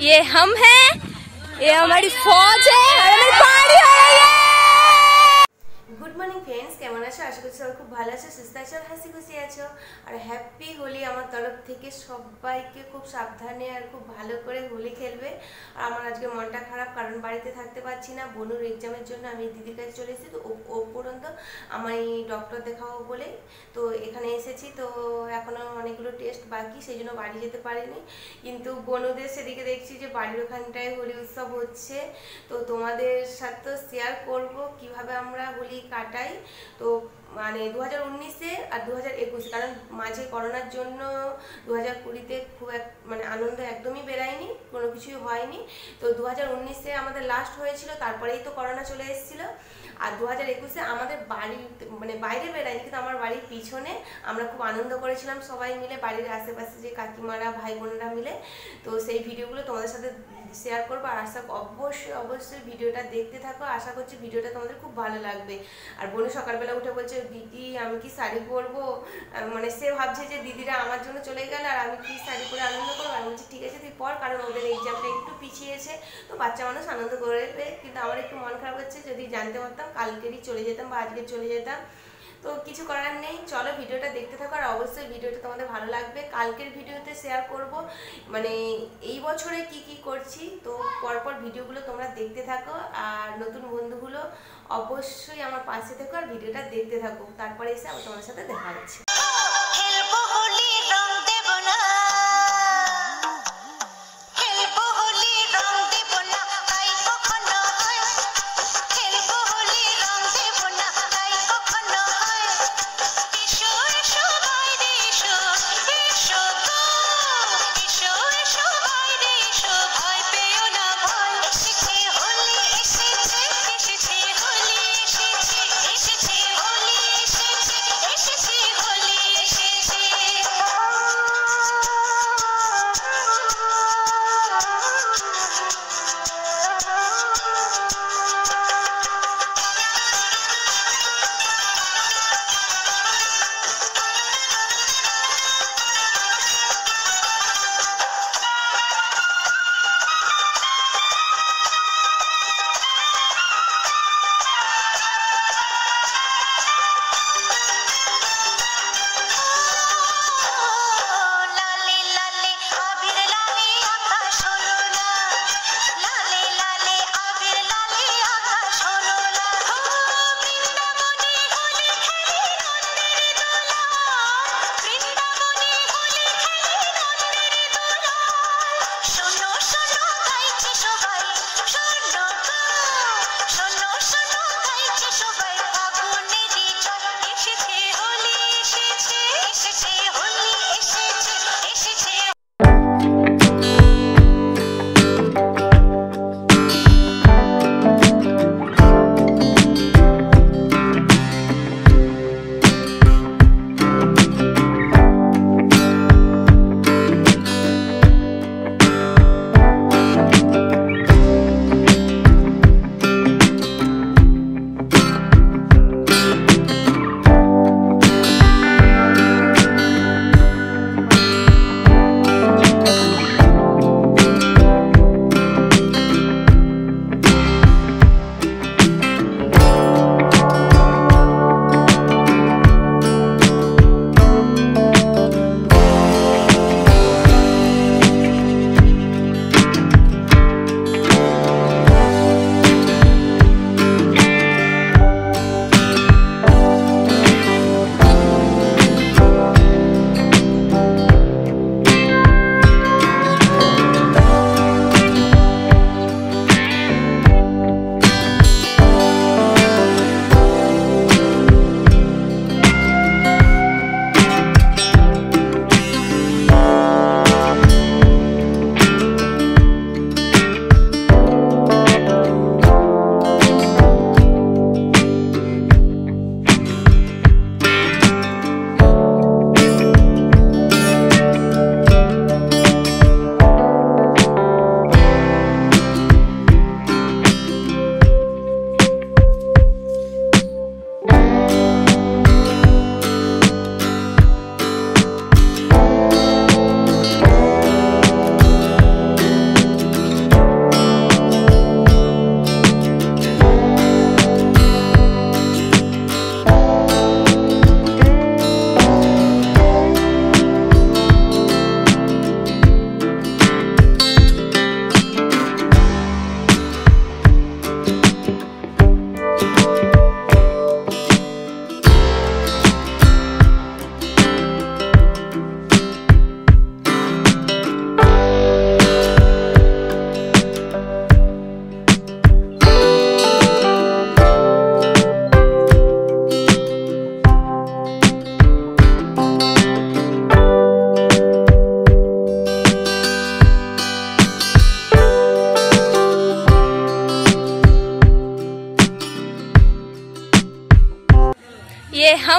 ये हम हैं, ये हमारी फौज है और हमारी पार्टी हो रही है। गुड मॉर्निंग फ्रेंड्स, কেমন আছো? আশা করছি সবাই খুব ভালো আছো, সুস্থ আছো, হাসি খুশি আছো। আর হ্যাপি হোলি আমার তরফ থেকে সবাইকে। খুব সাবধানে আর খুব ভালো করে হোলি খেলবে। আর আমার আজকে মনটা খারাপ, কারণ বাড়িতে থাকতে পারছি না। বনুর এক্সামের জন্য আমি দিদির কাছে চলে এসেছি। তো উপরন্ত আমি ডক্টর দেখাবো বলে তো এখানে এসেছি। তো এখনো অনেকগুলো টেস্ট বাকি, সেই জন্য বাড়ি যেতে পারিনি। কিন্তু বনুদের সেদিকে দেখছি যে বাড়ির ওখানটায় হোলি উৎসব হচ্ছে। তো তোমাদের সাথে শেয়ার করব কিভাবে আমরা হোলি কাটাই। তো মানে 2019-এ আর 2021, কারণ মাঝে করোনার জন্য 2020-তে খুব মানে আনন্দ একদমই বেরায়নি, কোনো কিছুই হয়নি। তো 2019-এ আমাদের লাস্ট হয়েছিল, তারপরেই তো করোনা চলে এসেছিলো। আর 2021-এ আমাদের বাড়ির মানে বাইরে বেরায়নি, কিন্তু আমার বাড়ির পিছনে আমরা খুব আনন্দ করেছিলাম সবাই মিলে, বাড়ির আশেপাশে যে কাকিমারা ভাই বোনেরা মিলে। তো সেই ভিডিওগুলো তোমাদের সাথে শেয়ার করবো। আর অবশ্যই ভিডিওটা দেখতে থাকো। আশা করছি ভিডিওটা তোমাদের খুব ভালো লাগবে। আর বোন সকালবেলা উঠে বলছে, দিদি আমি কি শাড়ি পরবো? মানে সে ভাবছে যে দিদিরা আমার জন্য চলে গেল আর আমি কি শাড়ি পরে আনন্দ করবো। আমি বলছি ঠিক আছে তুই পর, কারণ ওদের এক্সামটা একটু পিছিয়েছে, তো বাচ্চা মানুষ আনন্দ করবে। কিন্তু আমার একটু মন খারাপ হচ্ছে, যদি জানতে পারতাম কালকেরই চলে যেতাম বা আজকে চলে যেতাম। তো কিছু করার নেই, চলো ভিডিওটা দেখতে থাকো। আর অবশ্যই ভিডিওটা তোমাদের ভালো লাগবে। কালকের ভিডিওতে শেয়ার করব মানে এই বছরে কি কি করছি। তো পরপর ভিডিওগুলো তোমরা দেখতে থাকো। আর নতুন বন্ধুগুলো অবশ্যই আমার পাশে থেকো আর ভিডিওটা দেখতে থাকো। তারপরে এসে আবার তোমার সাথে দেখা হচ্ছে। এসেছে হোলি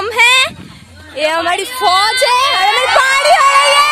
हम हैं, ये हमारी फौज है और हमारी पार्टी हो रही है।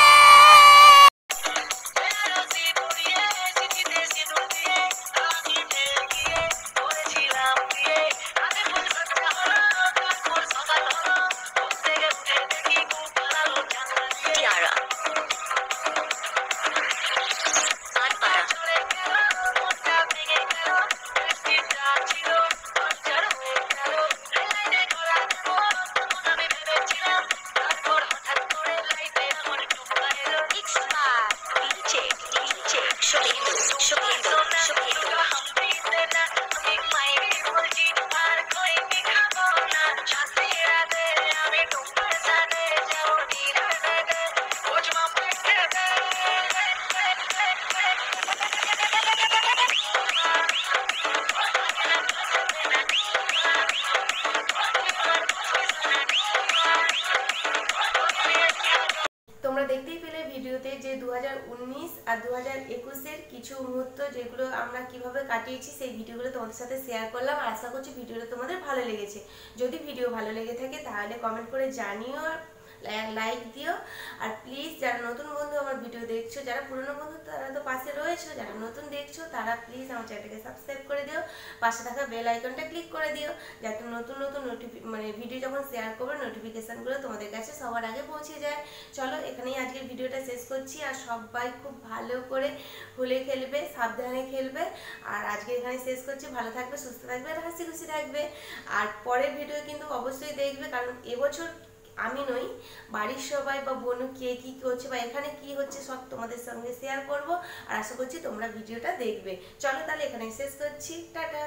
তোমরা দেখতেই পেলে ভিডিওতে যে 2019 আর 2021 এর কিছু মুহূর্ত যেগুলো আমরা কিভাবে কাটিয়েছি সেই ভিডিওগুলো তোমাদের সাথে শেয়ার করলাম। আর আশা করছি ভিডিওটা তোমাদের ভালো লেগেছে। যদি ভিডিও ভালো লেগে থাকে তাহলে কমেন্ট করে জানিও, লাইক দিও। আর প্লিজ যারা নতুন বন্ধু আমার ভিডিও দেখছো, যারা পুরনো বন্ধু তারা তো পাশে রয়েছো, যারা নতুন দেখছো তারা প্লিজ আমার চ্যানেলটাকে সাবস্ক্রাইব করে দিও, পাশে থাকা বেল আইকনটা ক্লিক করে দিও, যাতে নতুন নতুন ভিডিও যখন শেয়ার করবে নোটিফিকেশনগুলো তোমাদের কাছে সবার আগে পৌঁছে যায়। চলো এখানেই আজকের ভিডিওটা শেষ করছি। আর সবাই খুব ভালো করে হোলি খেলবে, সাবধানে খেলবে। আর আজকে এখানে শেষ করছি। ভালো থাকবে, সুস্থ থাকবে আর হাসি খুশি থাকবে। আর পরের ভিডিও কিন্তু অবশ্যই দেখবে, কারণ এবছর আমি নই, বাড়ির সবাই বা বোন কে কি করছে বা এখানে কি হচ্ছে সব তোমাদের সঙ্গে শেয়ার করব। আর আশা করছি তোমরা ভিডিওটা দেখবে। চলো তাহলে এখানে শেষ করছি, টাটা।